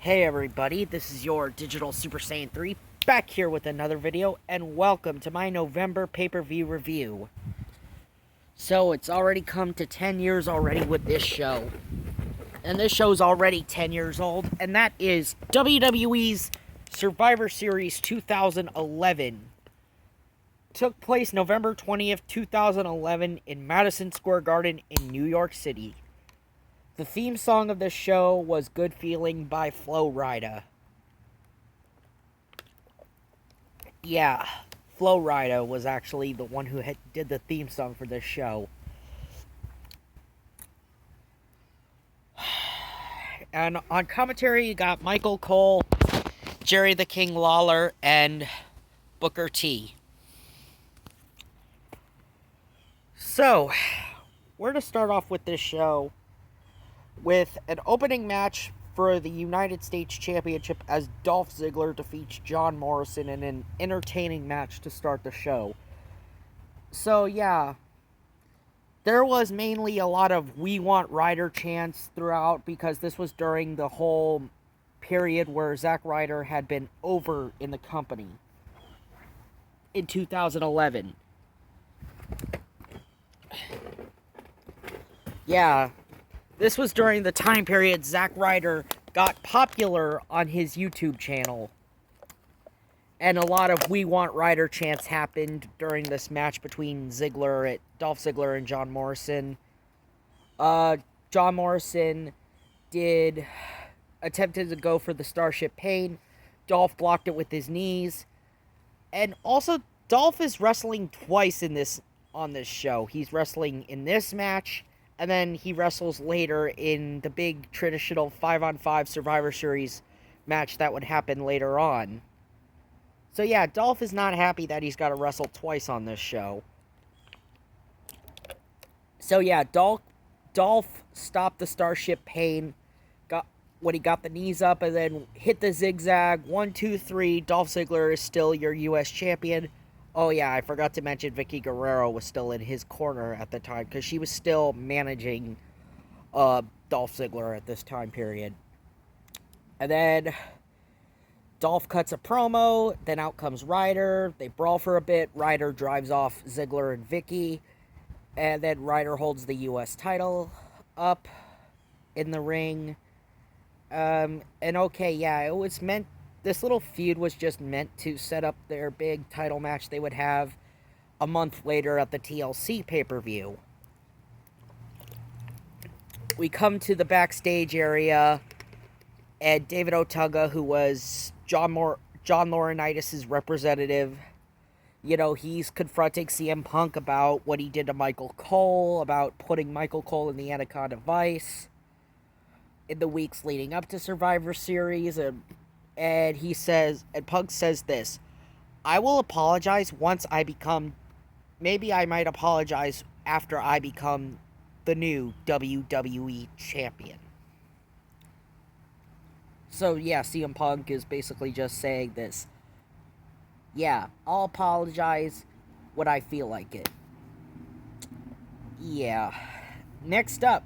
Hey everybody, this is your Digital Super Saiyan 3 back here with another video, and welcome to my November pay-per-view review. So it's already come to 10 years already with this show. And this show's already 10 years old, and that is WWE's Survivor Series 2011. Took place November 20th, 2011 in Madison Square Garden in New York City. The theme song of the show was Good Feeling by Flo Rida. Yeah, Flo Rida was actually the one who did the theme song for this show. And on commentary, you got Michael Cole, Jerry the King Lawler, and Booker T. So, we're to start off with this show with an opening match for the United States Championship as Dolph Ziggler defeats John Morrison in an entertaining match to start the show. So, yeah, there was mainly a lot of "We Want Ryder" chants throughout because this was during the whole period where Zack Ryder had been over in the company in 2011. Yeah, this was during the time period Zack Ryder got popular on his YouTube channel. And a lot of "We Want Ryder" chants happened during this match between Dolph Ziggler and John Morrison. John Morrison attempted to go for the Starship Pain. Dolph blocked it with his knees. And also, Dolph is wrestling twice on this show. He's wrestling in this match, and then he wrestles later in the big traditional 5-on-5 Survivor Series match that would happen later on. So yeah, Dolph is not happy that he's got to wrestle twice on this show. So yeah, Dolph stopped the Starship Pain when he got the knees up, and then hit the zigzag. 1, 2, 3. Dolph Ziggler is still your U.S. champion. Oh yeah, I forgot to mention Vicky Guerrero was still in his corner at the time because she was still managing Dolph Ziggler at this time period. And then Dolph cuts a promo, then out comes Ryder. They brawl for a bit. Ryder drives off Ziggler and Vicky, and then Ryder holds the U.S. title up in the ring. And okay, yeah, it was meant. This little feud was just meant to set up their big title match they would have a month later at the TLC pay-per-view. We come to the backstage area, and David Otunga, who was John Laurinaitis' representative, he's confronting CM Punk about what he did to Michael Cole, about putting Michael Cole in the Anaconda Vice in the weeks leading up to Survivor Series, and Punk says this: "I will apologize once I become, maybe I might apologize after I become the new WWE champion." So yeah, CM Punk is basically just saying this. Yeah, I'll apologize when I feel like it. Yeah. Next up,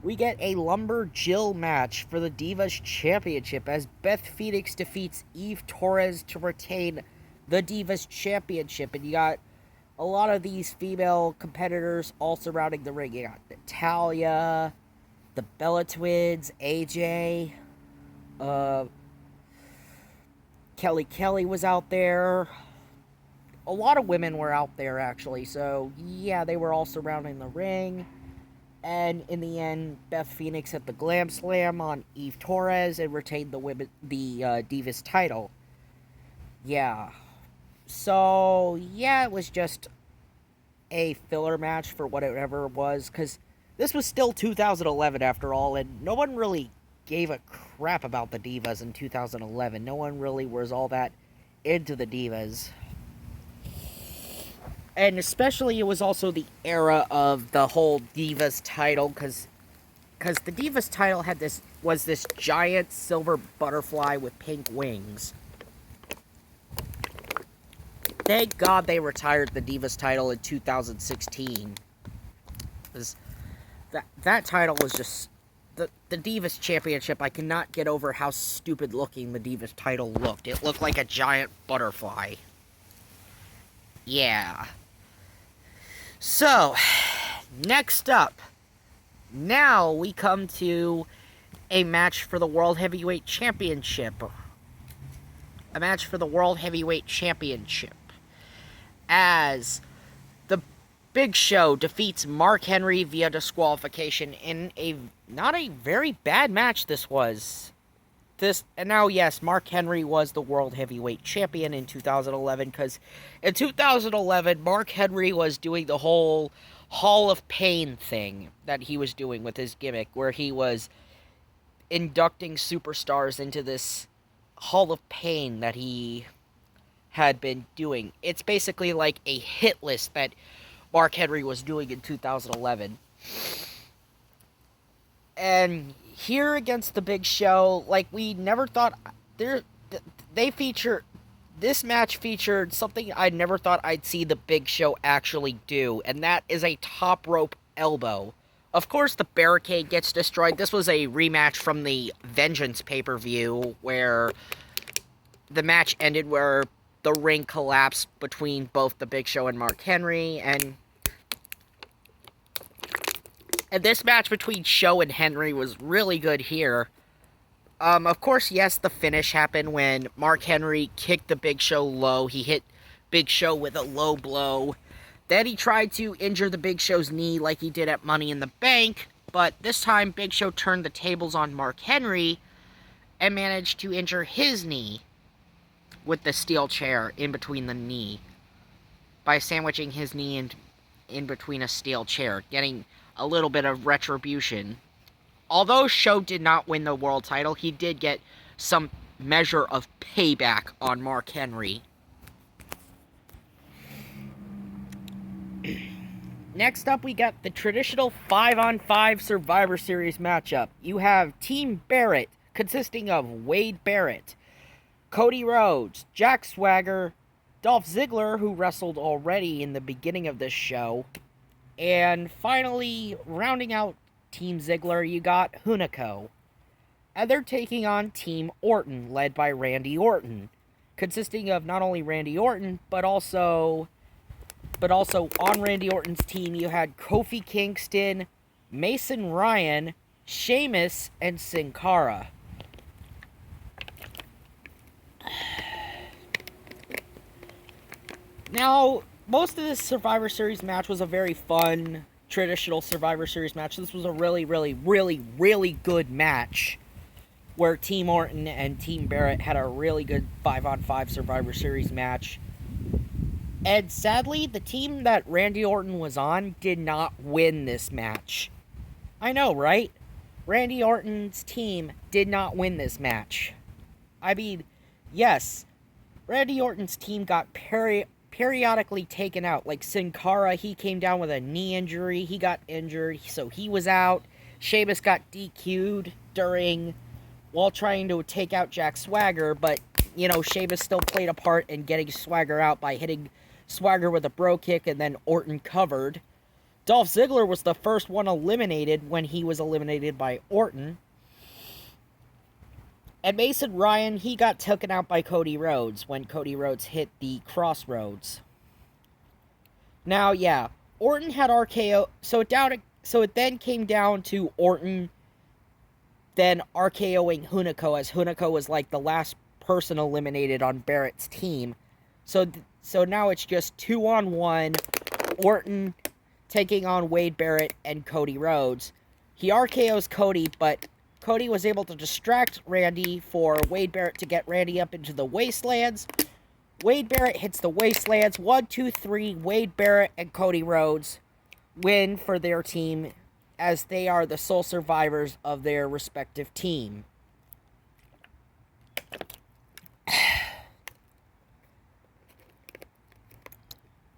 we get a Lumberjill match for the Divas Championship as Beth Phoenix defeats Eve Torres to retain the Divas Championship. And you got a lot of these female competitors all surrounding the ring. You got Natalya, the Bella Twins, AJ, Kelly was out there. A lot of women were out there, actually. So, yeah, they were all surrounding the ring. And in the end, Beth Phoenix hit the Glam Slam on Eve Torres and retained the Divas title. Yeah. So, yeah, it was just a filler match for whatever it was, because this was still 2011 after all, and no one really gave a crap about the Divas in 2011. No one really was all that into the Divas. And especially, it was also the era of the whole Divas title, because the Divas title was this giant silver butterfly with pink wings. Thank God they retired the Divas title in 2016. Because that title was just... The the Divas Championship, I cannot get over how stupid looking the Divas title looked. It looked like a giant butterfly. Yeah. So, next up, now we come to a match for the World Heavyweight Championship. A match for the World Heavyweight Championship. As the Big Show defeats Mark Henry via disqualification in a not a very bad match this was. And now, yes, Mark Henry was the World Heavyweight Champion in 2011, because in 2011, Mark Henry was doing the whole Hall of Pain thing that he was doing with his gimmick, where he was inducting superstars into this Hall of Pain that he had been doing. It's basically like a hit list that Mark Henry was doing in 2011. And here against the Big Show, like, we never thought this match featured something I never thought I'd see the Big Show actually do, and that is a top rope elbow. Of course, the barricade gets destroyed. This was a rematch from the Vengeance pay-per-view, where the match ended where the ring collapsed between both the Big Show and Mark Henry, and this match between Show and Henry was really good here. Of course, yes, the finish happened when Mark Henry kicked the Big Show low. He hit Big Show with a low blow. Then he tried to injure the Big Show's knee like he did at Money in the Bank, but this time Big Show turned the tables on Mark Henry and managed to injure his knee with the steel chair in between the knee by sandwiching his knee in between a steel chair, getting a little bit of retribution. Although Show did not win the world title, he did get some measure of payback on Mark Henry. Next up, we got the traditional 5-on-5 Survivor Series matchup. You have Team Barrett, consisting of Wade Barrett, Cody Rhodes, Jack Swagger, Dolph Ziggler, who wrestled already in the beginning of this show, and finally, rounding out Team Ziggler, you got Hunico. And they're taking on Team Orton, led by Randy Orton, consisting of not only Randy Orton, but also on Randy Orton's team, you had Kofi Kingston, Mason Ryan, Sheamus, and Sin Cara. Now, most of this Survivor Series match was a very fun, traditional Survivor Series match. This was a really, really, really, really good match, where Team Orton and Team Barrett had a really good 5-on-5 Survivor Series match. And sadly, the team that Randy Orton was on did not win this match. I know, right? Randy Orton's team did not win this match. I mean, yes, Randy Orton's team got periodically taken out. Like Sin Cara, he came down with a knee injury. He got injured, so he was out. Sheamus got DQ'd while trying to take out Jack Swagger, but, you know, Sheamus still played a part in getting Swagger out by hitting Swagger with a bro kick, and then Orton covered. Dolph Ziggler was the first one eliminated when he was eliminated by Orton. And Mason Ryan, he got taken out by Cody Rhodes when Cody Rhodes hit the Crossroads. Now, yeah, Orton had RKO, so it then came down to Orton then RKOing Hunico, as Hunico was like the last person eliminated on Barrett's team. So now it's just 2-on-1, Orton taking on Wade Barrett and Cody Rhodes. He RKOs Cody, but Cody was able to distract Randy for Wade Barrett to get Randy up into the Wastelands. Wade Barrett hits the Wastelands. 1, 2, 3, Wade Barrett and Cody Rhodes win for their team, as they are the sole survivors of their respective team.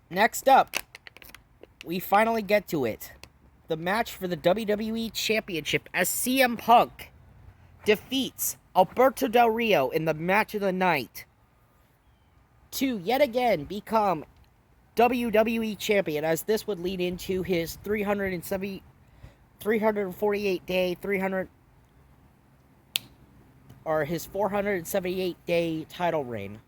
Next up, we finally get to it. The match for the WWE Championship, as CM Punk defeats Alberto Del Rio in the match of the night to yet again become WWE Champion, as this would lead into his 348-day, or his 478-day title reign.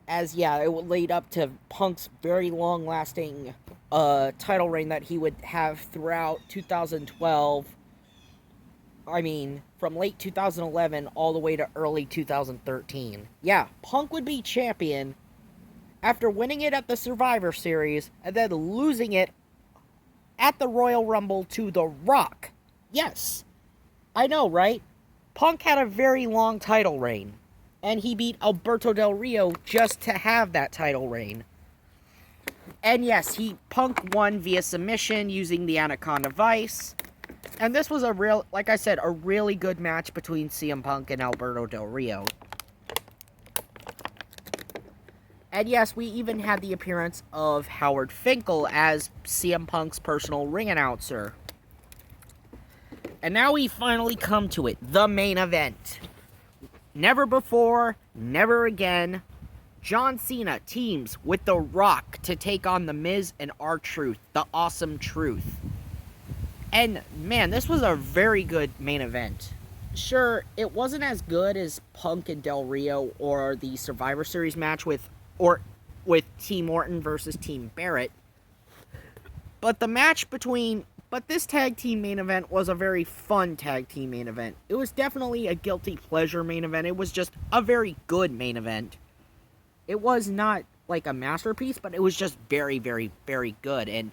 As, yeah, it would lead up to Punk's very long-lasting title reign that he would have throughout 2012. I mean, from late 2011 all the way to early 2013. Yeah, Punk would be champion after winning it at the Survivor Series and then losing it at the Royal Rumble to The Rock. Yes, I know, right? Punk had a very long title reign. And he beat Alberto Del Rio just to have that title reign. And yes, Punk won via submission using the Anaconda Vice. And this was like I said, a really good match between CM Punk and Alberto Del Rio. And yes, we even had the appearance of Howard Finkel as CM Punk's personal ring announcer. And now we finally come to it, the main event. Never before, never again, John Cena teams with The Rock to take on the Miz and R-Truth, the Awesome Truth. And man, this was a very good main event. Sure, it wasn't as good as Punk and Del Rio or the Survivor Series match with Team Orton versus Team Barrett. But this tag team main event was a very fun tag team main event. It was definitely a guilty pleasure main event. It was just a very good main event. It was not like a masterpiece, but it was just very, very, very good. And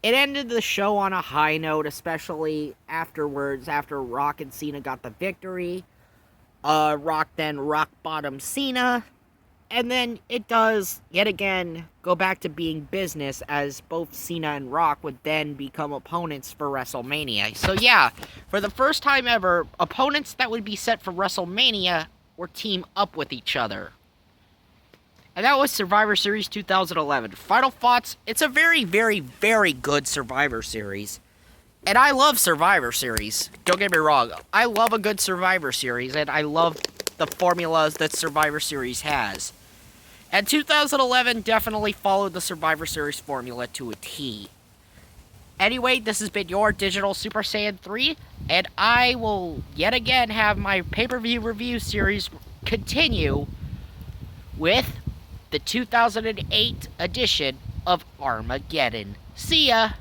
it ended the show on a high note, especially afterwards, after Rock and Cena got the victory. Rock then rock bottom Cena. And then it does, yet again, go back to being business, as both Cena and Rock would then become opponents for WrestleMania. So yeah, for the first time ever, opponents that would be set for WrestleMania were team up with each other. And that was Survivor Series 2011. Final thoughts, it's a very, very, very good Survivor Series. And I love Survivor Series. Don't get me wrong. I love a good Survivor Series, and I love the formulas that Survivor Series has. And 2011 definitely followed the Survivor Series formula to a T. Anyway, this has been your Digital Super Saiyan 3, and I will yet again have my pay-per-view review series continue with the 2008 edition of Armageddon. See ya!